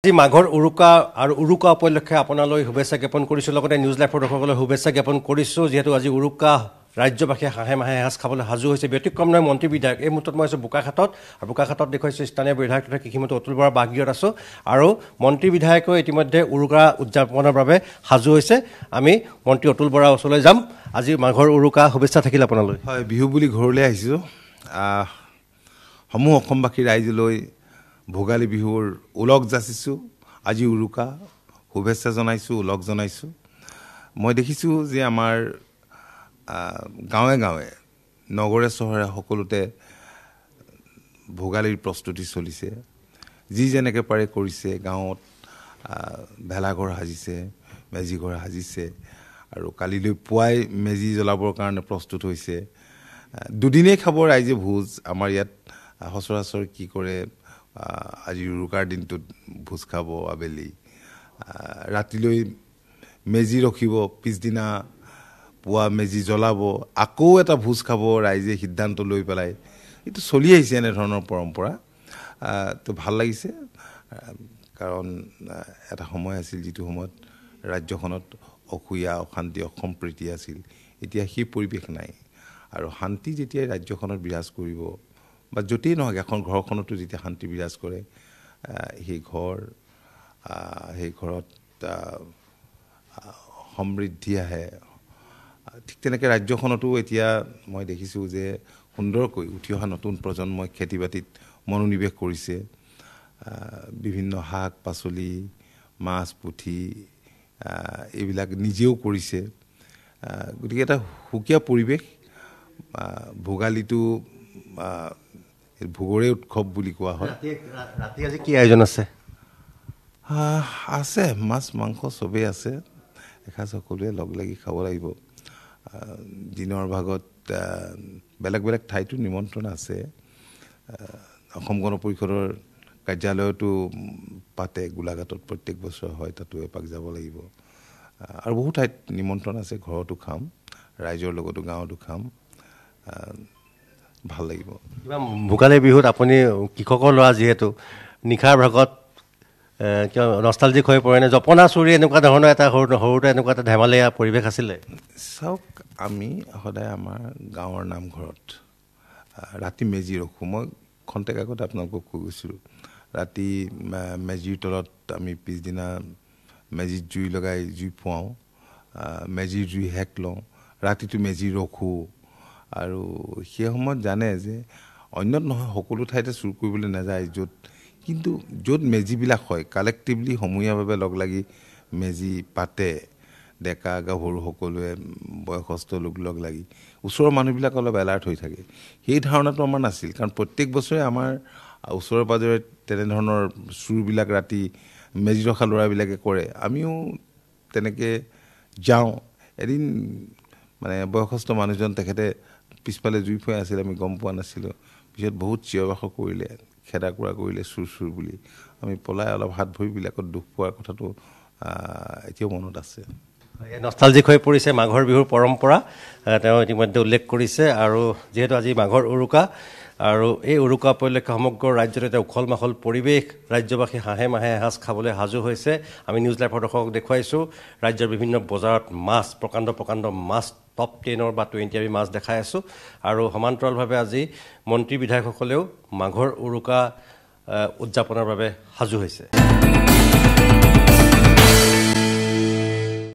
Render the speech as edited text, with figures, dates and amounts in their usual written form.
আজি মাঘৰ উৰুকা আৰু উৰুকা উপলক্ষে আপোনালৈ শুভেচ্ছা জ্ঞাপন কৰিছোঁ লগতে নিউজ লাইভৰ দৰ্শকলৈ শুভেচ্ছা জ্ঞাপন কৰিছোঁ যিহেতু আজি উৰুকা ৰাজ্যবাসীয়ে হাঁহে মাহে এসাঁজ খাবলৈ সাজু হৈছে ব্যতিক্ৰম নহয় মন্ত্ৰী বিধায়ক এই মুহূৰ্তত মই আছোঁ বোকাখাটত আৰু বোকাখাটত দেখুৱাইছোঁ স্থানীয় বিধায়ক তথা কৃষিমন্ত্ৰী অতুল বৰা বাগগিৰিত আছোঁ আৰু মন্ত্ৰী বিধায়কো ইতিমধ্যে উৰুকা উদযাপনৰ বাবে সাজু হৈছে আমি মন্ত্ৰী অতুল বৰাৰ ওচৰলৈ যাম আজি মাঘৰ উৰুকা শুভেচ্ছা থাকিল আপোনালৈ হয় বিহু বুলি ঘৰলৈ আহিছোঁ সমূহ অসমবাসী ৰাইজলৈ ভোগালী বিহুৰ উলগ যাচিছোঁ আজি উৰুকা শুভেচ্ছা জনাইছোঁ উলগ জনাইছোঁ মই দেখিছোঁ যে আমাৰ গাঁৱে গাঁৱে নগৰে চহৰে সকলোতে ভোগালীৰ প্ৰস্তুতি চলিছে যি যেনেকৈ পাৰে কৰিছে গাঁৱত ভেলাঘৰ সাজিছে মেজিঘৰ সাজিছে আৰু কালিলৈ পুৱাই মেজি জ্বলাবৰ কাৰণে প্ৰস্তুত হৈছে দুদিনেই খাব ৰাইজে ভোজ আমাৰ ইয়াত সচৰাচৰ কি কৰে আজি উৰুকাৰ দিনটোত ভোজ খাব আবেলি ৰাতিলৈ মেজি ৰখিব পিছদিনা পুৱা মেজি জ্বলাব আকৌ এটা ভোজ খাব ৰাইজে সিদ্ধান্ত লৈ পেলাই এইটো চলি আহিছে এনেধৰণৰ পৰম্পৰা তো ভাল লাগিছে কাৰণ এটা সময় আছিল যিটো সময়ত ৰাজ্যখনত অসূয়া অশান্তি অসম্প্ৰীতি আছিল এতিয়া সেই পৰিৱেশ নাই আৰু শান্তি যেতিয়া ৰাজ্যখনত বিৰাজ কৰিব বা য'তেই নহওক এখন ঘৰখনতো যেতিয়া শান্তি বিৰাজ কৰে সেই ঘৰত সমৃদ্ধি আহে ঠিক তেনেকৈ ৰাজ্যখনতো এতিয়া মই দেখিছোঁ যে সুন্দৰকৈ উঠি অহা নতুন প্ৰজন্মই খেতি বাতিত মনোনিৱেশ কৰিছে বিভিন্ন শাক পাচলি মাছ পুঠি এইবিলাক নিজেও কৰিছে গতিকে এটা সুকীয়া পৰিৱেশ ভোগালীটো ভোগৰে উৎসৱ বুলি কোৱা হয় ৰাতি আজি কি আয়োজন আছে আছে মাছ মাংস চবেই আছে এসাঁজ সকলোৱে লগ লাগি খাব লাগিব দিনৰ ভাগত বেলেগ বেলেগ ঠাইতো নিমন্ত্ৰণ আছে অসম গণ পৰিষদৰ কাৰ্যালয়তো পাতে গোলাঘাটত প্ৰত্যেক বছৰ হয় তাতো এপাক যাব লাগিব আৰু বহু ঠাইত নিমন্ত্ৰণ আছে ঘৰতো খাম ৰাইজৰ লগতো গাঁৱতো খাম ভাল লাগিব ভোগালী বিহুত আপুনি কৃষকৰ ল'ৰা যিহেতু নিশাৰ ভাগত কিয় নষ্টালজিক হৈ পৰে নে জপনা চুৰি এনেকুৱা ধৰণৰ এটা সৰুতে এনেকুৱা এটা ধেমালীয়া পৰিৱেশ আছিলে চাওক আমি সদায় আমাৰ গাঁৱৰ নামঘৰত ৰাতি মেজি ৰখোঁ মই খন্তেক আগত আপোনালোকক কৈ গৈছিলোঁ ৰাতি মেজিৰ তলত আমি পিছদিনা মেজিত জুই লগাই জুই ফুৱাওঁ মেজিৰ জুই হেক লওঁ ৰাতিটো মেজি ৰখোঁ আৰু সেই সময়ত জানে যে অন্যত নহয় সকলো ঠাইতে চুৰ কৰিবলৈ নাযায় কিন্তু য'ত মেজিবিলাক হয় কালেক্টিভলি সমূহীয়াভাৱে লগ লাগি মেজি পাতে ডেকা গাভৰু সকলোৱে বয়সস্থ লোক লগ লাগি ওচৰৰ মানুহবিলাক অলপ এলাৰ্ট হৈ থাকে সেই ধাৰণাটো আমাৰ নাছিল কাৰণ প্ৰত্যেক বছৰে আমাৰ ওচৰে পাজৰে তেনেধৰণৰ চুৰবিলাক ৰাতি মেজি ৰখা ল'ৰাবিলাকে কৰে আমিও তেনেকৈ যাওঁ এদিন মানে বয়সস্থ মানুহজন তেখেতে পিছফালে জুই ফুৱাই আছিল আমি গম পোৱা নাছিলোঁ পিছত বহুত চিঞৰ বাখৰ কৰিলে খেদা কুৰা কৰিলে চুৰ বুলি আমি পলাই অলপ হাত ভৰিবিলাকত দুখ পোৱাৰ কথাটো এতিয়াও মনত আছে নষ্টালজিক হৈ পৰিছে মাঘৰ বিহুৰ পৰম্পৰা তেওঁ ইতিমধ্যে উল্লেখ কৰিছে আৰু যিহেতু আজি মাঘৰ উৰুকা আৰু এই উৰুকা উপলক্ষে সমগ্ৰ ৰাজ্যত এটা উখল মাখল পৰিৱেশ ৰাজ্যবাসী হাঁহে মাহে এসাঁজ খাবলৈ সাজু হৈছে আমি নিউজ লাইভৰ দৰ্শকক দেখুৱাইছোঁ ৰাজ্যৰ বিভিন্ন বজাৰত মাছ প্ৰকাণ্ড মাছ টপ 10 বা 20 আমি মাছ দেখাই আছোঁ আৰু সমান্তৰালভাৱে আজি মন্ত্ৰী বিধায়কসকলেও মাঘৰ উৰুকা উদযাপনৰ বাবে সাজু হৈছে